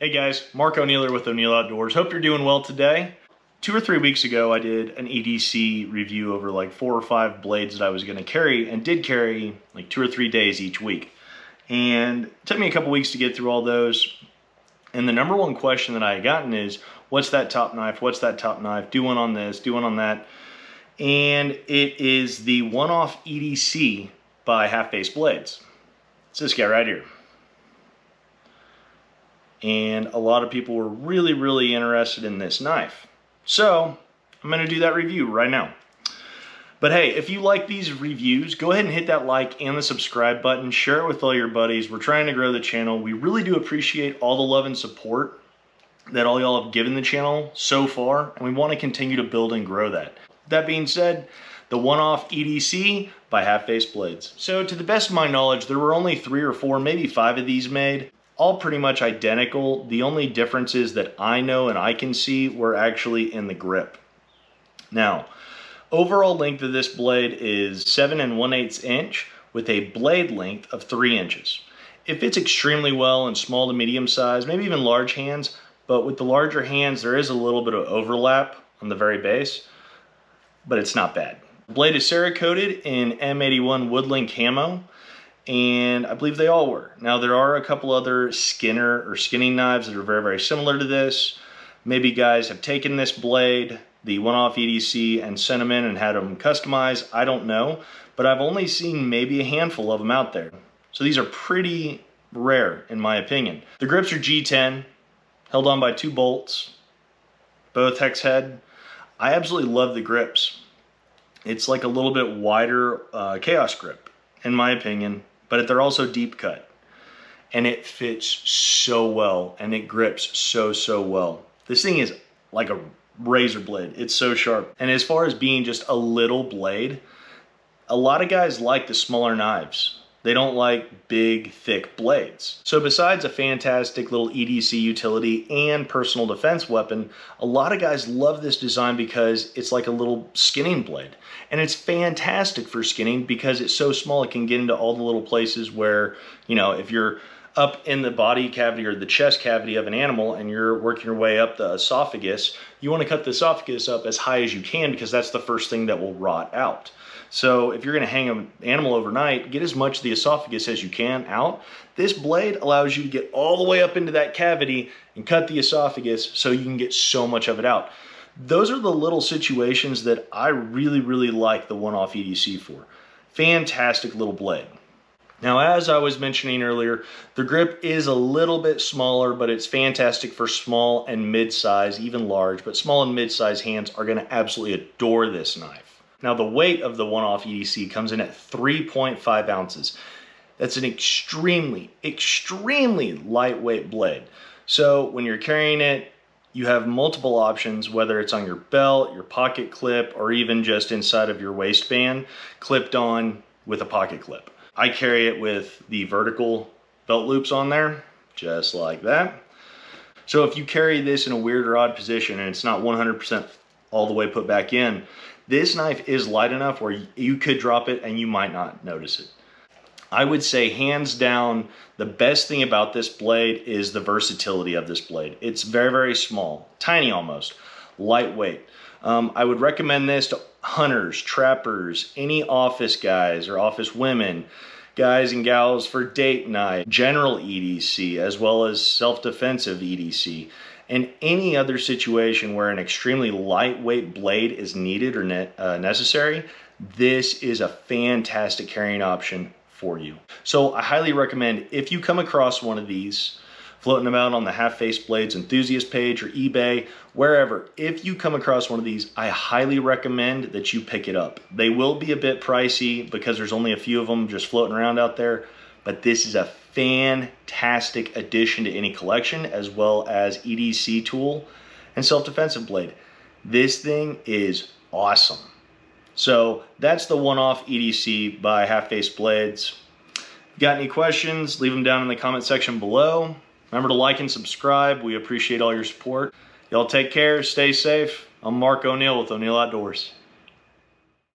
Hey guys, Mark O'Neiller with O'Neil Outdoors. Hope you're doing well today. 2 or 3 weeks ago, I did an EDC review over like 4 or 5 blades that I was gonna carry, and did carry like 2 or 3 days each week. And it took me a couple weeks to get through all those. And the number one question that I had gotten is, what's that top knife? What's that top knife? Do one on this, do one on that. And it is the One Off EDC by Half Face Blades. It's this guy right here. And a lot of people were really interested in this knife. So I'm gonna do that review right now. But hey, if you like these reviews, go ahead and hit that like and the subscribe button, share it with all your buddies. We're trying to grow the channel. We really do appreciate all the love and support that all y'all have given the channel so far, and we wanna continue to build and grow that. That being said, the One Off EDC by Half Face Blades. So to the best of my knowledge, there were only 3 or 4, maybe 5 of these made. All pretty much identical. The only differences that I know and I can see were actually in the grip. Now, overall length of this blade is 7 1/8 inch with a blade length of 3 inches. It fits extremely well in small to medium size, maybe even large hands, but with the larger hands there is a little bit of overlap on the very base, but it's not bad. The blade is Cerakote in M81 woodland camo, and I believe they all were. Now there are a couple other skinning knives that are very similar to this. Maybe guys have taken this blade, the One Off EDC, and sent them in and had them customized. I don't know, but I've only seen maybe a handful of them out there. So these are pretty rare in my opinion. The grips are G10, held on by 2 bolts, both hex head. I absolutely love the grips. It's like a little bit wider chaos grip in my opinion, but they're also deep cut, and it fits so well and it grips so well. This thing is like a razor blade. It's so sharp. And as far as being just a little blade, a lot of guys like the smaller knives. They don't like big, thick blades. So besides a fantastic little EDC utility and personal defense weapon, a lot of guys love this design because it's like a little skinning blade. And it's fantastic for skinning because it's so small it can get into all the little places where, you know, if you're up in the body cavity or the chest cavity of an animal and you're working your way up the esophagus, you want to cut the esophagus up as high as you can because that's the first thing that will rot out. So if you're going to hang an animal overnight, get as much of the esophagus as you can out. This blade allows you to get all the way up into that cavity and cut the esophagus so you can get so much of it out. Those are the little situations that I really like the One Off EDC for. Fantastic little blade. Now, as I was mentioning earlier, the grip is a little bit smaller, but it's fantastic for small and mid-size, even large, but small and mid-size hands are going to absolutely adore this knife. Now, the weight of the One Off EDC comes in at 3.5 ounces. That's an extremely lightweight blade. So when you're carrying it, you have multiple options, whether it's on your belt, your pocket clip, or even just inside of your waistband, clipped on with a pocket clip. I carry it with the vertical belt loops on there, just like that. So if you carry this in a weird or odd position and it's not 100% all the way put back in, this knife is light enough where you could drop it and you might not notice it. I would say hands down, the best thing about this blade is the versatility of this blade. It's very small, tiny almost, lightweight. I would recommend this to hunters, trappers, any office guys or office women, guys and gals for date night, general EDC, as well as self-defensive EDC. In any other situation where an extremely lightweight blade is needed or necessary, this is a fantastic carrying option for you. So I highly recommend, if you come across one of these floating about on the Half Face Blades enthusiast page or eBay, wherever, if you come across one of these, I highly recommend that you pick it up. They will be a bit pricey because there's only a few of them just floating around out there, but this is a fantastic addition to any collection, as well as EDC tool and self-defensive blade. This thing is awesome. So that's the One Off EDC by Half Face Blades. If you got any questions, leave them down in the comment section below. Remember to like and subscribe. We appreciate all your support. Y'all take care, stay safe. I'm Mark O'Neil with O'Neil Outdoors.